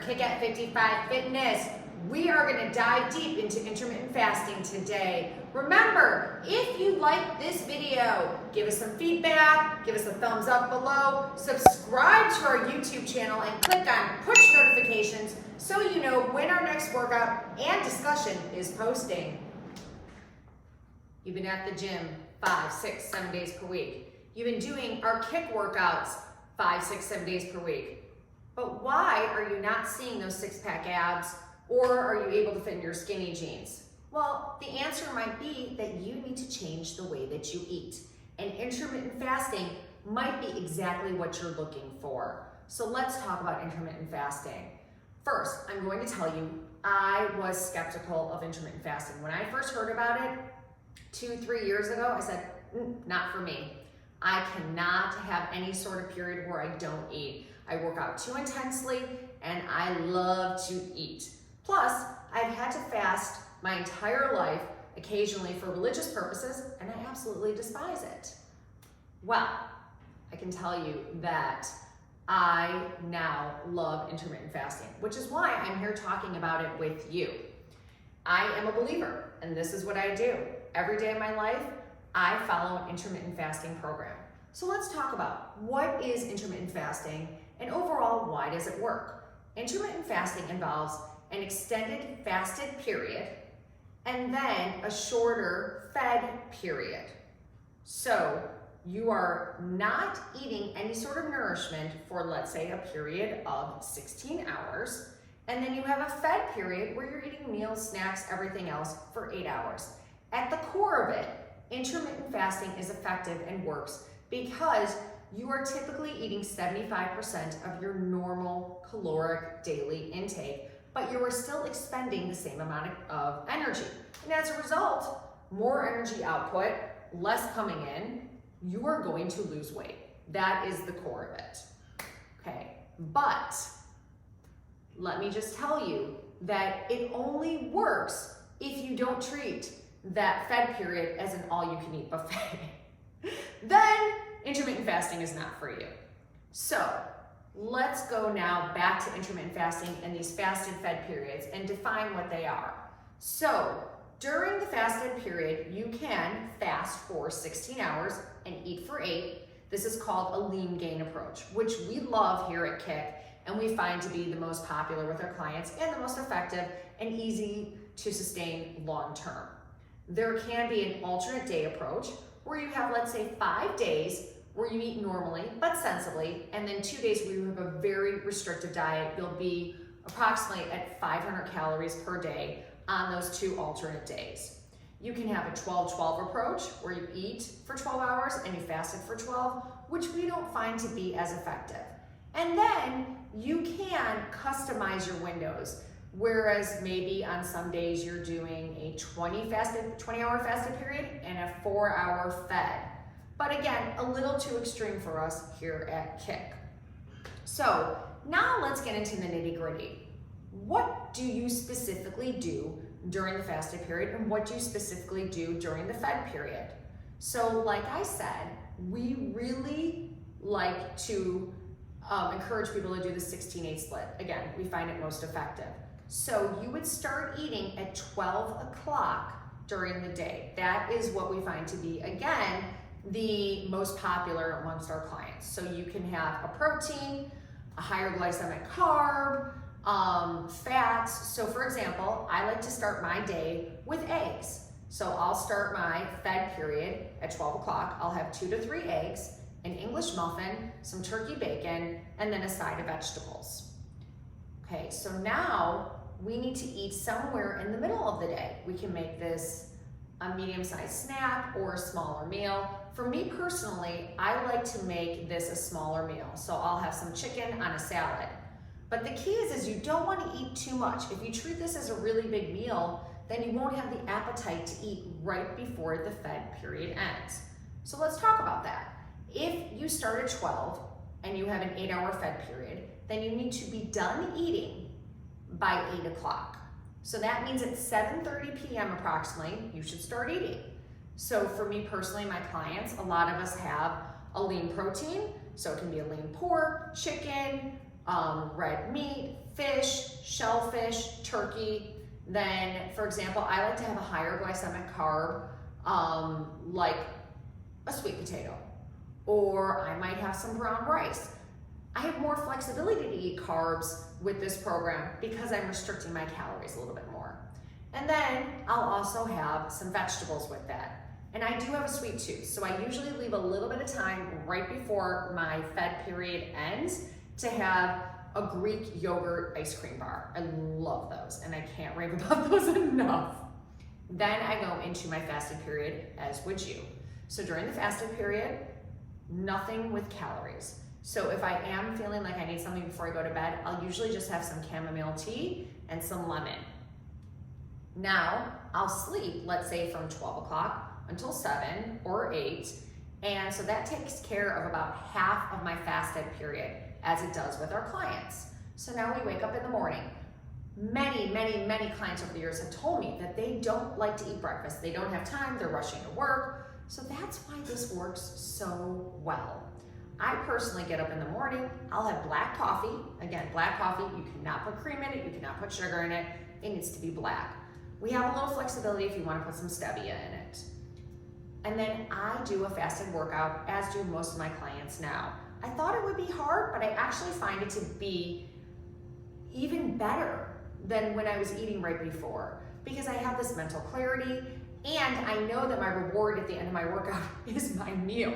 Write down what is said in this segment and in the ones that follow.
Kick at 55 Fitness. We are going to dive deep into intermittent fasting today. Remember, if you like this video, give us some feedback, give us a thumbs up below, subscribe to our YouTube channel, and click on push notifications so you know when our next workout and discussion is posting. You've been at the gym 5, 6, 7 days per week. You've been doing our kick workouts 5, 6, 7 days per week. But why are you not seeing those six-pack abs, or are you able to fit in your skinny jeans? Well, the answer might be that you need to change the way that you eat. And intermittent fasting might be exactly what you're looking for. So let's talk about intermittent fasting. First, I'm going to tell you, I was skeptical of intermittent fasting. When I first heard about it 2-3 years ago, I said, not for me. I cannot have any sort of period where I don't eat. I work out too intensely and I love to eat. Plus, I've had to fast my entire life, occasionally for religious purposes, and I absolutely despise it. Well, I can tell you that I now love intermittent fasting, which is why I'm here talking about it with you. I am a believer, and this is what I do. Every day of my life, I follow an intermittent fasting program. So let's talk about what is intermittent fasting and overall, why does it work? Intermittent fasting involves an extended fasted period and then a shorter fed period. So you are not eating any sort of nourishment for, let's say, a period of 16 hours, and then you have a fed period where you're eating meals, snacks, everything else for 8 hours. At the core of it, intermittent fasting is effective and works because you are typically eating 75% of your normal caloric daily intake, but you are still expending the same amount of energy. And as a result, more energy output, less coming in, you are going to lose weight. That is the core of it. Okay, but let me just tell you that it only works if you don't treat that fed period as an all-you-can-eat buffet. Then intermittent fasting is not for you. So let's go now back to intermittent fasting and these fasted fed periods and define what they are. So during the fasted period, you can fast for 16 hours and eat for 8. This is called a lean gain approach, which we love here at Kick, and we find to be the most popular with our clients and the most effective and easy to sustain long term. There can be an alternate day approach where you have, let's say, 5 days where you eat normally but sensibly, and then 2 days where you have a very restrictive diet. You'll be approximately at 500 calories per day on those 2 alternate days. You can have a 12-12 approach where you eat for 12 hours and you fasted for 12, which we don't find to be as effective. And then you can customize your windows. Whereas maybe on some days you're doing a 20-hour fasted period and a 4-hour fed. But again, a little too extreme for us here at Kick. So now let's get into the nitty-gritty. What do you specifically do during the fasted period, and what do you specifically do during the fed period? So like I said, we really like to encourage people to do the 16-8 split. Again, we find it most effective. So you would start eating at 12 o'clock during the day. That is what we find to be, again, the most popular amongst our clients. So you can have a protein, a higher glycemic carb, fats. So for example, I like to start my day with eggs. So I'll start my fed period at 12 o'clock. I'll have 2 to 3 eggs, an English muffin, some turkey bacon, and then a side of vegetables. Okay, so now we need to eat somewhere in the middle of the day. We can make this a medium-sized snack or a smaller meal. For me personally, I like to make this a smaller meal. So I'll have some chicken on a salad. But the key is you don't want to eat too much. If you treat this as a really big meal, then you won't have the appetite to eat right before the fed period ends. So let's talk about that. If you start at 12 and you have an 8-hour fed period, then you need to be done eating by 8 o'clock. So that means at 7:30 p.m. approximately, you should start eating. So for me personally, my clients, a lot of us have a lean protein. So it can be a lean pork, chicken, red meat, fish, shellfish, turkey. Then, for example, I like to have a higher glycemic carb, like a sweet potato, or I might have some brown rice. I have more flexibility to eat carbs with this program because I'm restricting my calories a little bit more. And then I'll also have some vegetables with that. And I do have a sweet tooth, so I usually leave a little bit of time right before my fed period ends to have a Greek yogurt ice cream bar. I love those, and I can't rave about those enough. Then I go into my fasted period, as would you. So during the fasted period, nothing with calories. So if I am feeling like I need something before I go to bed, I'll usually just have some chamomile tea and some lemon. Now, I'll sleep, let's say from 12 o'clock until 7 or 8, and so that takes care of about half of my fasted period, as it does with our clients. So now we wake up in the morning. Many clients over the years have told me that they don't like to eat breakfast. They don't have time, they're rushing to work. So that's why this works so well. I personally get up in the morning, I'll have black coffee. Again, black coffee, you cannot put cream in it, you cannot put sugar in it. It needs to be black. We have a little flexibility if you want to put some stevia in it. And then I do a fasted workout, as do most of my clients now. I thought it would be hard, but I actually find it to be even better than when I was eating right before, because I have this mental clarity and I know that my reward at the end of my workout is my meal.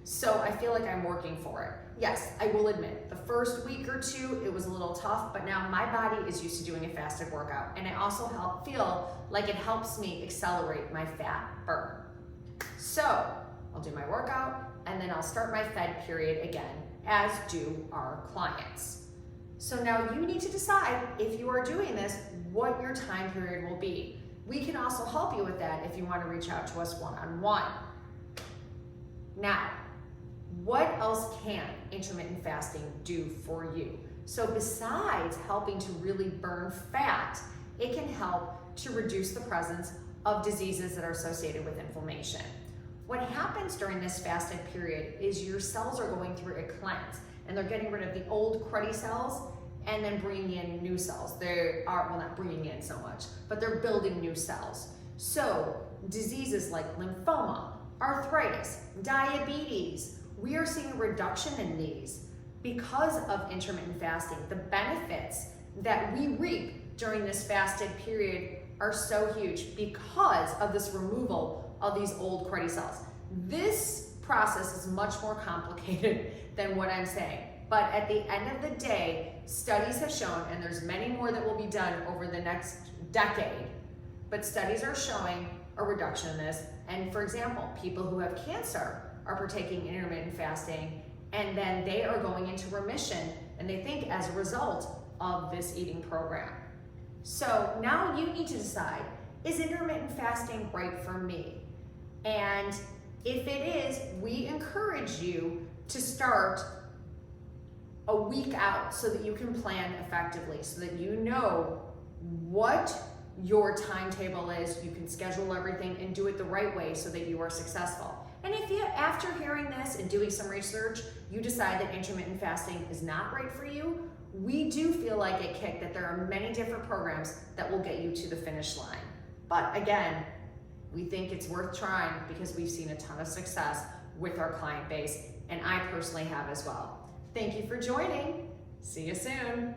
So I feel like I'm working for it. Yes, I will admit, the first week or two, it was a little tough, but now my body is used to doing a fasted workout, and I also feel like it helps me accelerate my fat burn. So I'll do my workout, and then I'll start my fed period again, as do our clients. So now you need to decide, if you are doing this, what your time period will be. We can also help you with that if you want to reach out to us one-on-one. Now, what else can intermittent fasting do for you? So besides helping to really burn fat, it can help to reduce the presence of diseases that are associated with inflammation. What happens during this fasted period is your cells are going through a cleanse, and they're getting rid of the old cruddy cells and then bringing in new cells. They are, well, not bringing in so much, but they're building new cells. So diseases like lymphoma, arthritis, diabetes, we are seeing a reduction in these because of intermittent fasting. The benefits that we reap during this fasted period are so huge because of this removal of these old cruddy cells. This process is much more complicated than what I'm saying, but at the end of the day, studies have shown, and there's many more that will be done over the next decade, but studies are showing a reduction in this. And for example, people who have cancer are partaking in intermittent fasting, and then they are going into remission, and they think as a result of this eating program. So now you need to decide, is intermittent fasting right for me? And if it is, we encourage you to start a week out so that you can plan effectively, so that you know what your timetable is, you can schedule everything and do it the right way so that you are successful. And if you, after hearing this and doing some research, you decide that intermittent fasting is not right for you, we do feel like at Kick that there are many different programs that will get you to the finish line. But again, we think it's worth trying because we've seen a ton of success with our client base, and I personally have as well. Thank you for joining. See you soon.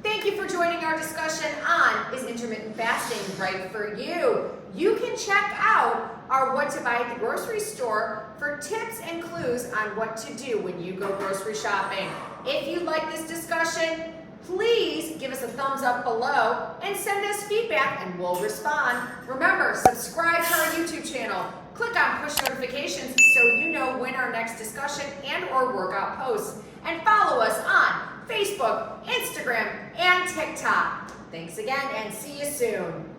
Thank you for joining our discussion on Is Intermittent Fasting Right for You? You can check out our What to Buy at the Grocery Store for tips and clues on what to do when you go grocery shopping. If you like this discussion, please give us a thumbs up below and send us feedback and we'll respond. Remember, subscribe to our YouTube channel. Click on push notifications so you know when our next discussion and or workout posts. And follow us on Facebook, Instagram, and TikTok. Thanks again and see you soon.